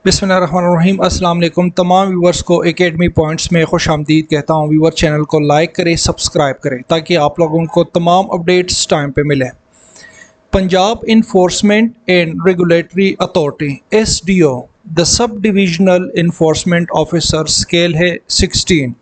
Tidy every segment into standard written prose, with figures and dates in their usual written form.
बिस्मिल्लाहिर्रहमानिर्रहीम। अस्सलाम वालेकुम तमाम व्यूवर्स को एकेडमी पॉइंट्स में खुश आमदीद कहता हूँ। व्यूवर चैनल को लाइक करें, सब्सक्राइब करें ताकि आप लोगों को तमाम अपडेट्स टाइम पे मिले। Punjab enforcement and regulatory authority SDO the sub divisional enforcement officer scale है 16।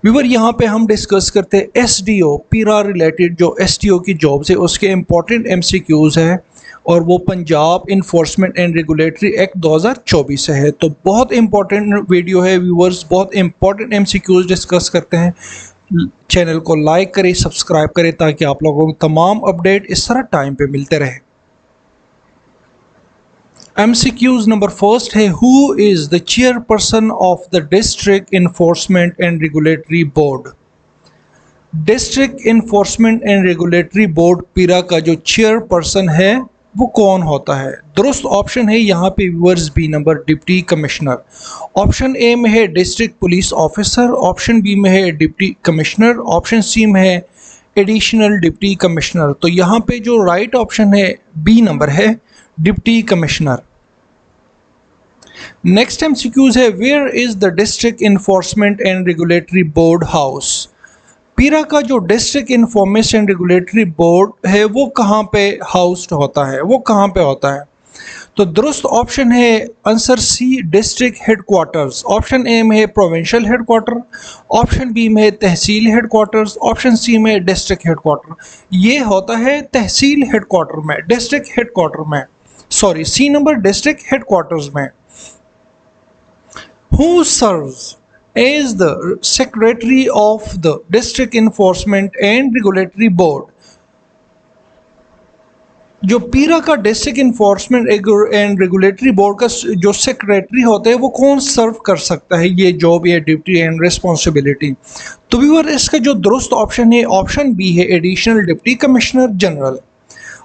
व्यूवर यहाँ पे हम डिस्कस करते हैं SDO पीरा रिलेटेड जो SDO की जॉब्स है उसके इम्पोर्टेंट MCQs है और वो Punjab enforcement and regulatory act 2024 से है। तो बहुत इंपॉर्टेंट वीडियो है व्यूवर्स, बहुत इंपॉर्टेंट MCQs डिस्कस करते हैं। चैनल को लाइक करें, सब्सक्राइब करें ताकि आप लोगों को तमाम अपडेट इस तरह टाइम पे मिलते रहे। MCQs नंबर फर्स्ट है, who is the chairperson of the district enforcement and regulatory board. District enforcement and regulatory board पीरा का जो चेयरपर्सन है वो कौन होता है? दुरुस्त ऑप्शन है यहाँ पे viewers B number deputy commissioner. Option A में है district police officer, option B में है डिप्टी कमिश्नर, ऑप्शन सी में है एडिशनल डिप्टी कमिश्नर। तो यहाँ पे जो राइट ऑप्शन है बी नंबर है डिप्टी कमिश्नर। नेक्स्ट MCQs है, where is the district enforcement and regulatory board house. पीरा का जो district information and regulatory board है वो कहाँ पे हाउस्ड होता है, वो कहाँ पे होता है? तो दुरुस्त ऑप्शन है answer C district headquarters. Option A में है प्रोविंशियल हेडक्वार्टर, ऑप्शन बी में है तहसील हेडक्वार्टर्स, ऑप्शन सी में है डिस्ट्रिक्ट हेडक्वार्टर। ये होता है तहसील हेडक्वार्टर में, डिस्ट्रिक्ट हेडक्वार्टर में, sorry C number district headquarters में। Who serves as the secretary of the district enforcement and regulatory board। जो पीरा का district enforcement and regulatory board का जो सेक्रेटरी होता है वो कौन सर्व कर सकता है ये जॉब, ये ड्यूटी एंड रिस्पॉन्सिबिलिटी? तो व्यूअर इसका जो दुरुस्त ऑप्शन है ऑप्शन बी है additional deputy commissioner general.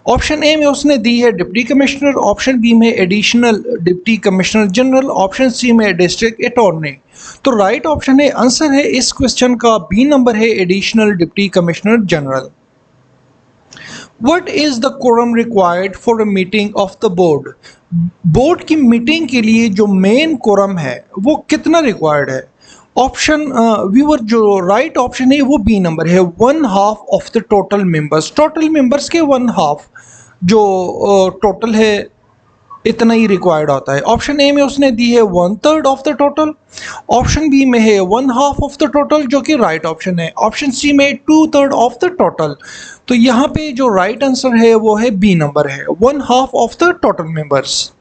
Option A में उसने दी है डिप्टी कमिश्नर, ऑप्शन बी में additional deputy commissioner general, option C में डिस्ट्रिक्ट अटॉर्नी। तो राइट ऑप्शन है, आंसर है इस क्वेश्चन का बी नंबर है additional deputy commissioner general. What is the quorum required for a meeting of the board. Board की meeting के लिए जो मेन कोरम है वो कितना रिक्वायर्ड है? ऑप्शन व्यूअर जो राइट ऑप्शन है वो बी नंबर है 1/2 of the total members. Total members के 1/2 जो टोटल है इतना ही रिक्वायर्ड होता है। ऑप्शन ए में उसने दी है 1/3 of the total, option B में है 1/2 ऑफ द टोटल जो कि राइट ऑप्शन है, ऑप्शन सी में 2/3 ऑफ द टोटल। तो यहाँ पे जो राइट आंसर है वो है बी नंबर है 1/2 of the total members.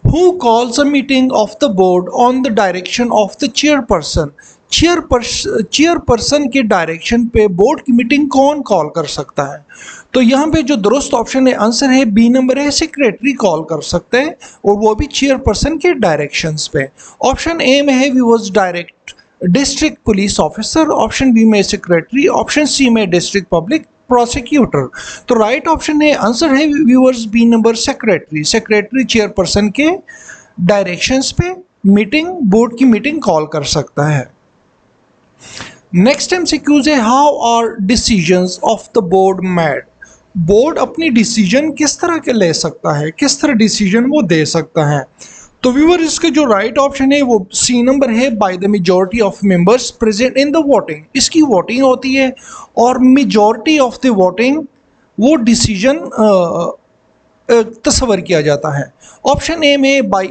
Who calls a meeting of the board on the direction of the chairperson? Chairperson के डायरेक्शन पे बोर्ड की मीटिंग कौन कॉल कर सकता है? तो यहाँ पे जो दुरुस्त ऑप्शन है आंसर है बी नंबर है सेक्रेटरी कॉल कर सकते हैं और वो भी चेयरपर्सन के डायरेक्शंस पे। ऑप्शन ए में है viewers direct district police officer, option B में सेक्रेटरी, ऑप्शन सी में डिस्ट्रिक्ट पब्लिक प्रोसिक्यूटर। तो राइट ऑप्शन है आंसर है viewers B number secretary. Secretary chairperson के डायरेक्शंस पे मीटिंग, बोर्ड की मीटिंग कॉल कर सकता है। नेक्स्ट MCQs है, how are decisions of the board made. Board अपनी डिसीजन किस तरह के ले सकता है, किस तरह डिसीजन वो दे सकता है? तो व्यूअर इसका जो राइट ऑप्शन है वो सी नंबर है by the majority of members present in the voting. इसकी वोटिंग होती है और मेजॉरिटी ऑफ द वोटिंग वो डिसीजन तस्वर किया जाता है। ऑप्शन ए में by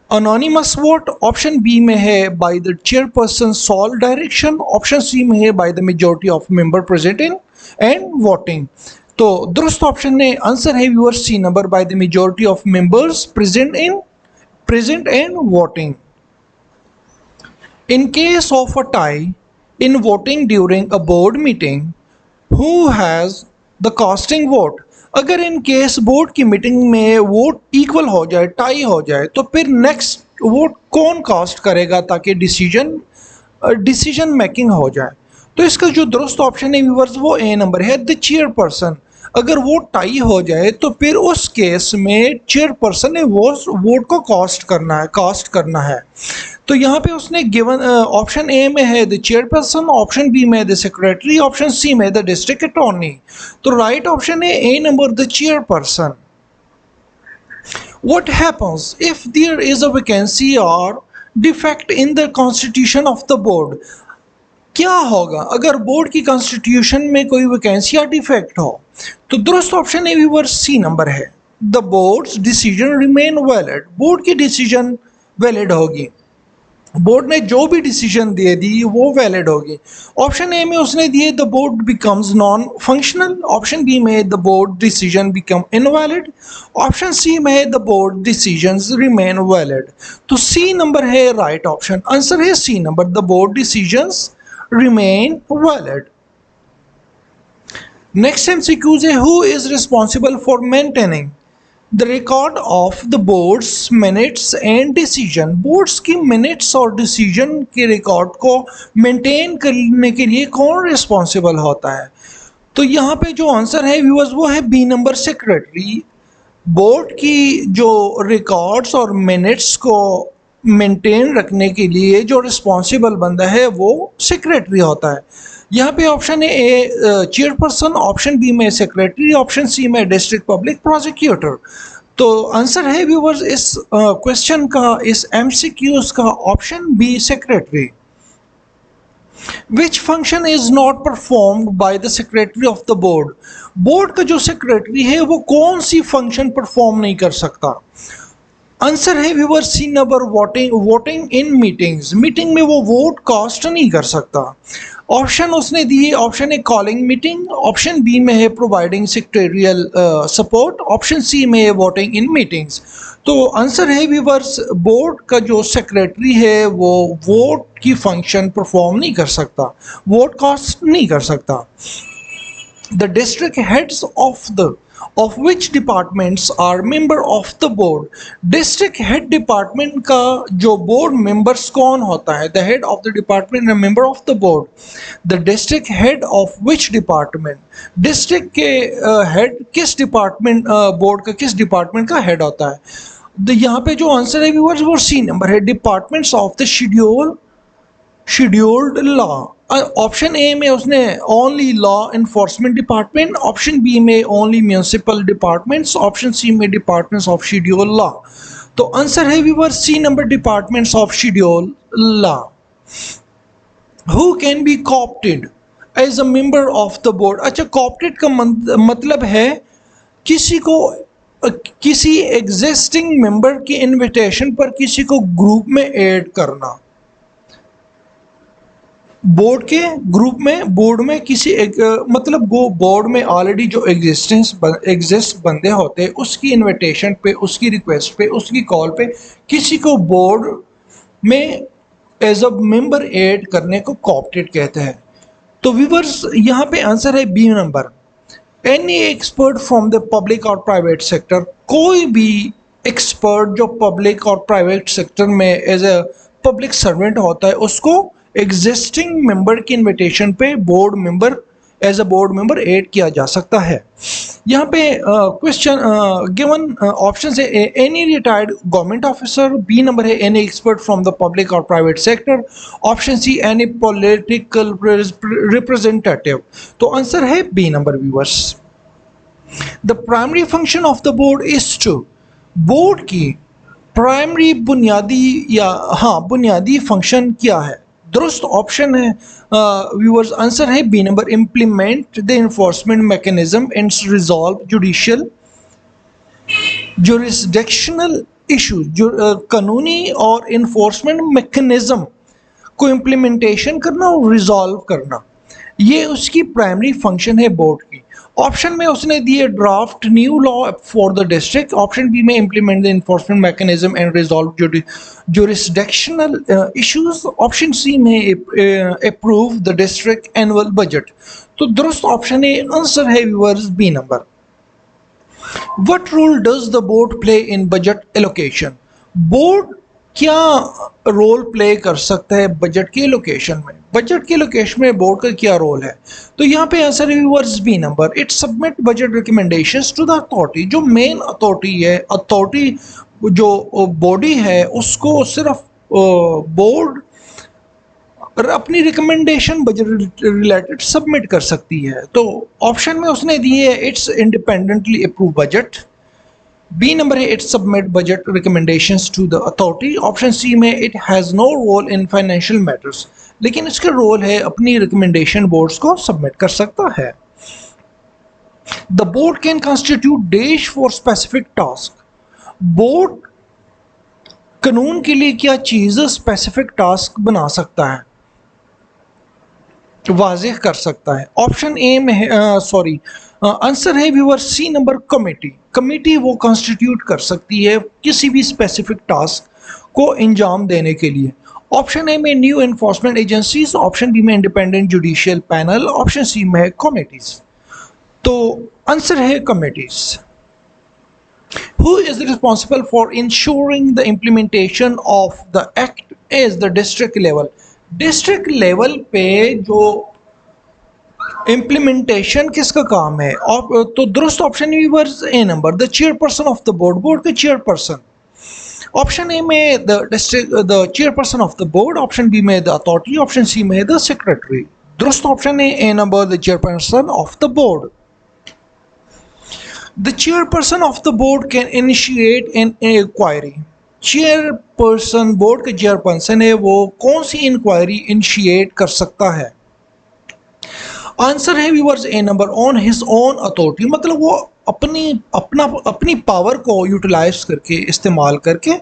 anonymous vote, option B में है by the chairperson sole direction, option C में है by the majority of member present in and voting. तो दुरुस्त ऑप्शन ने आंसर है viewer C number by the majority of members present and voting. In case of a tie in voting during a board meeting who has the casting vote. अगर in case board की meeting में vote equal हो जाए, tie हो जाए, तो फिर next vote कौन कास्ट करेगा ताकि डिसीजन मेकिंग हो जाए? तो इसका जो दुरुस्त ऑप्शन है व्यूअर्स वो ए नंबर है द चेयरपर्सन। अगर वो टाई हो जाए तो फिर उस केस में चेयरपर्सन ने वो वोट को कास्ट करना है। तो यहाँ पे उसने गिवन ऑप्शन ए में है द चेयरपर्सन, ऑप्शन बी में द सेक्रेटरी, ऑप्शन सी में द डिस्ट्रिक्ट अटॉर्नी। तो राइट ऑप्शन है A number the chairperson. What happens if there is a vacancy or defect in the constitution of the board? क्या होगा अगर board की constitution में कोई वैकेंसी या डिफेक्ट हो? तो दुरुस्त option A viewer C number है, the board's decision remain valid, board की डिसीजन वैलिड होगी, बोर्ड ने जो भी डिसीजन दे दी वो वैलिड होगी। ऑप्शन ए में उसने दिए the board becomes non functional, option B में the board decision become invalid, option C में the board decisions remain valid. तो सी नंबर है राइट ऑप्शन, आंसर है C number, the board decisions remain valid. Next MCQ is who is responsible for maintaining the record of the board's minutes and decision? boards की minutes और decision के record को maintain करने के लिए कौन responsible होता है? तो यहाँ पे जो आंसर है व्यूअर्स वो है बी नंबर, सेक्रेटरी। बोर्ड की जो रिकॉर्ड्स और मिनट्स को मेंटेन रखने के लिए जो रिस्पॉन्सिबल बंदा है वो सेक्रेटरी होता है। यहाँ पे option A chairperson, option B में सेक्रेटरी, ऑप्शन सी में डिस्ट्रिक्ट पब्लिक प्रोसिक्यूटर। तो आंसर है व्यूअर्स इस क्वेश्चन का, इस एमसीक्यूज का option B secretary. Which function is not performed by the secretary of the board? Board का जो सेक्रेटरी है वो कौन सी फंक्शन परफॉर्म नहीं कर सकता? आंसर है viewer C number, voting in meetings, meeting में वो वोट कास्ट नहीं कर सकता। ऑप्शन उसने दिए, option A calling meeting, option B में है providing secretarial support, option C में है वोटिंग इन मीटिंग्स। तो आंसर है व्यूअर्स बोर्ड का जो सेक्रेटरी है वो वोट की फंक्शन परफॉर्म नहीं कर सकता, वोट कास्ट नहीं कर सकता। The district heads of which departments are member of the board? District head department का जो board members कौन होता है? The head of the department and member of the board. The district head of which department? District के head किस department board का किस department का head होता है? तो यहाँ पे जो आंसर है व्यूअर्स वो सी नंबर है, departments of the scheduled law। Option A में उसने only law enforcement department, option B में only municipal departments, option C में डिपार्टमेंट्स ऑफ शेड्यूल लॉ। तो आंसर है viewer C number, departments of schedule law. Who can be coopted as a member of the board? अच्छा, coopted का मतलब है किसी को, किसी एग्जिस्टिंग मेंबर की इनविटेशन पर किसी को ग्रुप में ऐड करना। बोर्ड के ग्रुप में, बोर्ड में किसी मतलब बोर्ड में ऑलरेडी जो एग्जिस्ट बंदे होते हैं उसकी इनविटेशन पे, उसकी रिक्वेस्ट पे, उसकी कॉल पे किसी को बोर्ड में एज अ मेंबर ऐड करने को कॉप्टेड कहते हैं। तो व्यूअर्स यहाँ पे आंसर है B number, any expert from the public और प्राइवेट सेक्टर, कोई भी एक्सपर्ट जो पब्लिक और प्राइवेट सेक्टर में एज अ पब्लिक सर्वेंट होता है उसको एग्जिस्टिंग मेंबर की इनविटेशन पे board member, as a board member add किया जा सकता है। यहाँ पे क्वेश्चन गिवन ऑप्शन है any retired government officer, B number है any expert from the public और private sector, option C any political representative. तो आंसर है B number viewers. The primary function of the board is to, board की primary बुनियादी या बुनियादी function क्या है? दुरुस्त ऑप्शन है व्यूअर्स, आंसर है B number, implement the enforcement mechanism and resolve judicial jurisdictional issue. जो कानूनी और इन्फोर्समेंट मैकेनिज्म को इम्प्लीमेंटेशन करना और रिजॉल्व करना, ये उसकी प्राइमरी फंक्शन है बोर्ड की। ऑप्शन में उसने दिए draft new law for the district, option B में implement the enforcement mechanism and resolve jurisdictional issues, option C में approve the district annual budget. तो दुरुस्त ऑप्शन है, आंसर है viewers B number. What role does the board play in budget allocation? Board क्या role play कर सकता है budget के एलोकेशन में? बजट के एलोकेशन में बोर्ड का क्या रोल है? तो यहाँ पे आंसर है viewers B number, it submit budget recommendations to the authority. जो मेन अथॉरिटी है, अथॉरिटी जो बॉडी है उसको सिर्फ बोर्ड अपनी रिकमेंडेशन बजट रिलेटेड सबमिट कर सकती है। तो ऑप्शन में उसने दिए है it's independently approve budget, B number है it submit budget recommendations to the authority. Option C में it has no role in financial matters, लेकिन इसका रोल है अपनी रिकमेंडेशन बोर्ड्स को सबमिट कर सकता है। The board can constitute days for specific task. Board कानून के लिए क्या चीज़ स्पेसिफिक टास्क बना सकता है, वाज़ेह कर सकता है। ऑप्शन ए में है आंसर है viewer C number committee. Committee वो कॉन्स्टिट्यूट कर सकती है किसी भी स्पेसिफिक टास्क को अंजाम देने के लिए। ऑप्शन ए में new enforcement agencies, option B में independent judicial panel, option C में है कमेटीज। तो आंसर है committees. Who is responsible for ensuring the implementation of the act is the district level। District level पे जो implementation किसका काम है, और तो दुरुस्त option A number the chairperson of the board, board के चेयरपर्सन। ऑप्शन ए में the chairperson of the board, option B में द अथॉरिटी, ऑप्शन सी में द सेक्रेटरी। दुरुस्त ऑप्शन है A number the chairperson of the board. The chairperson of the board can initiate an inquiry। Chairperson, board के chairperson है, वो कौन सी inquiry initiate कर सकता है। आंसर है viewers A number on his own authority, मतलब वो अपनी पावर को यूटिलाइज करके, इस्तेमाल करके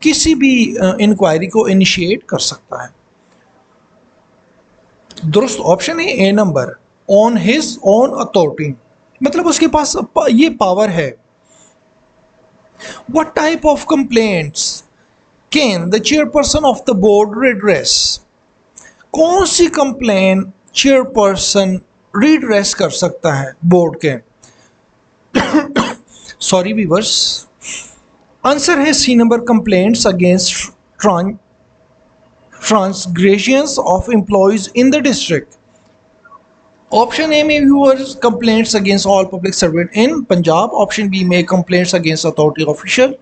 किसी भी इंक्वायरी को इनिशिएट कर सकता है। दुरुस्त ऑप्शन है A number on his own authority, मतलब उसके पास ये पावर है। What type of complaints can the chairperson of the board redress? कौन सी कंप्लेन चेयरपर्सन redress कर सकता है बोर्ड के। सॉरी व्यूअर्स, आंसर है C number complaints against transgressions of employees in the district. Option A में viewers complaints against all public servant in Punjab, option B में complaints against authority official,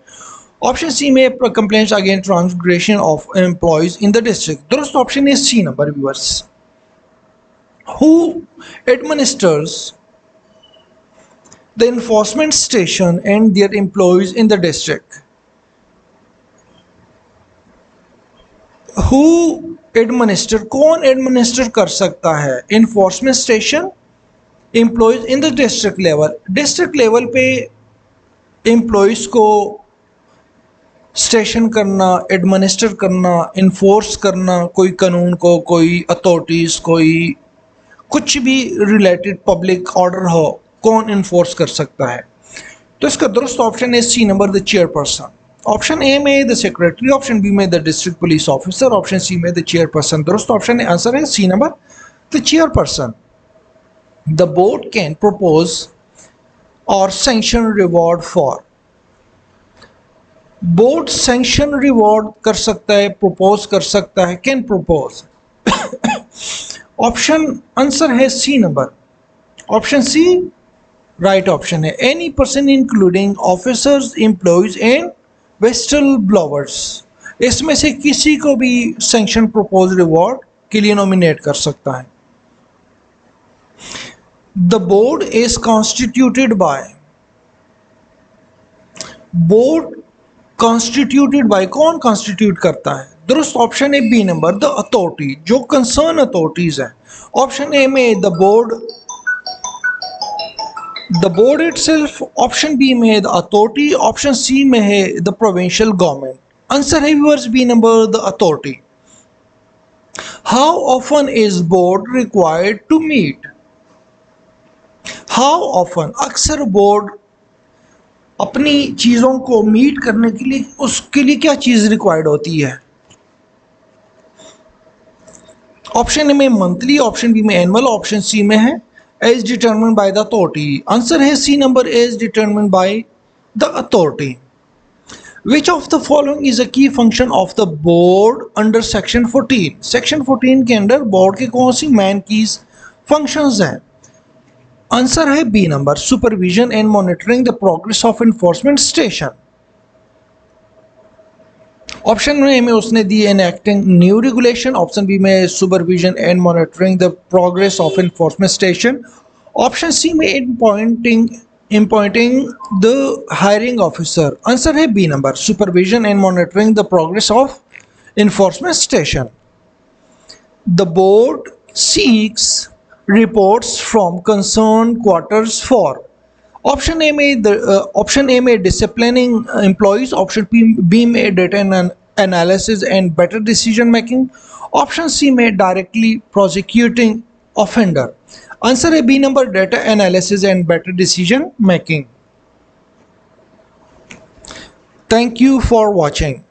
option C में complaints against transgression of employees in the district. दुरुस्त option है C number viewers. Who administers the enforcement station and their employees in the district. Who administer, कौन administer कर सकता है enforcement station, employees in the district level. District level पे employees को station करना, administer करना, इन्फोर्स करना, कोई कानून को, कोई अथॉरिटीज़, कोई कुछ भी रिलेटेड पब्लिक ऑर्डर हो, कौन इन्फोर्स कर सकता है। तो इसका दुरुस्त ऑप्शन है C number the chairperson. Option A में द सेक्रेटरी, ऑप्शन बी में the district police officer, option C में द चेयरपर्सन। दुरुस्त ऑप्शन है आंसर है C number the chairperson. The board can propose और sanction reward for. Board sanction reward कर सकता है, प्रपोज कर सकता है, कैन प्रपोज। ऑप्शन आंसर है C number, option C right option है। Any person including officers, employees and whistle blowers, इसमें से किसी को भी सैंक्शन प्रपोज रिवॉर्ड के लिए नॉमिनेट कर सकता है। The board is constituted by, board constituted by, कौन कॉन्स्टिट्यूट करता है। दुरुस्त ऑप्शन है बी नंबर द अथॉरिटी, जो कंसर्न अथॉरिटीज है। ऑप्शन ए में the board itself, option B में है द अथॉरिटी, ऑप्शन सी में है द प्रोविंशियल गवर्नमेंट। आंसर है viewers B number the authority. How often is board required to meet. How often, अक्सर board अपनी चीजों को मीट करने के लिए, उसके लिए क्या चीज रिक्वायर्ड होती है। ऑप्शन ए में मंथली, ऑप्शन बी में एनुअल, ऑप्शन सी में है as determined by the authority। Answer है C number as determined by the authority। Which of the following is a key function of the board under section 14? section 14 के अंदर board के कौन सी main keys functions हैं। Answer है B number supervision and monitoring the progress of enforcement station. Option A में उसने the enacting new regulation, option B में supervision and monitoring the progress of enforcement station, option C में appointing appointing the hiring officer. Answer है B number, supervision and monitoring the progress of enforcement station. The board seeks reports from concerned quarters for option A may disciplining employees, option B may data analysis and better decision making, option C may directly prosecuting offender. Answer A B number, data analysis and better decision making. Thank you for watching.